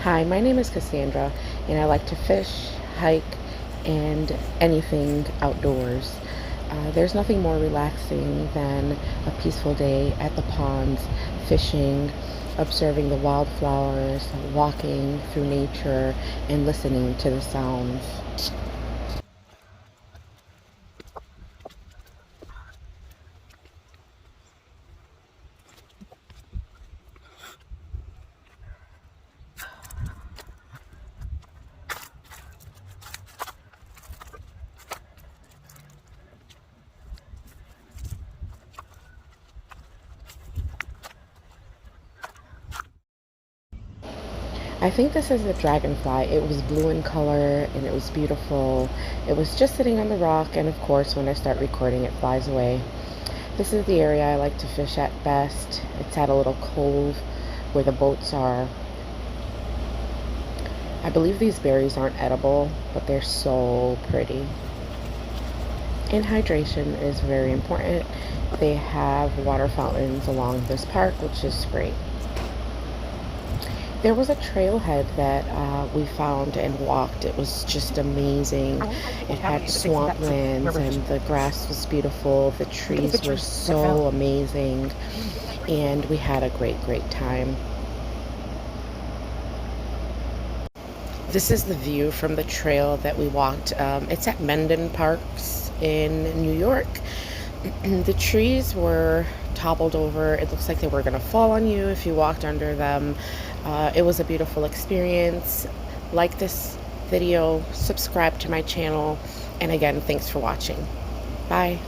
Hi, my name is Cassandra, and I like to fish, hike, and anything outdoors. There's nothing more relaxing than a peaceful day at the ponds, fishing, observing the wildflowers, walking through nature, and listening to the sounds. I think this is a dragonfly. It was blue in color and it was beautiful. It was just sitting on the rock, and of course, when I start recording, it flies away. This is the area I like to fish at best. It's at a little cove where the boats are. I believe these berries aren't edible, but they're so pretty. And hydration is very important. They have water fountains along this park, which is great. There was a trailhead that we found and walked. It was just amazing. It had swamplands and the grass was beautiful. The trees were so amazing, and we had a great time. This is the view from the trail that we walked. It's at Mendon Parks in New York. The trees were toppled over. It looks like they were going to fall on you if you walked under them. It was a beautiful experience. Like this video, subscribe to my channel, and again, thanks for watching. Bye.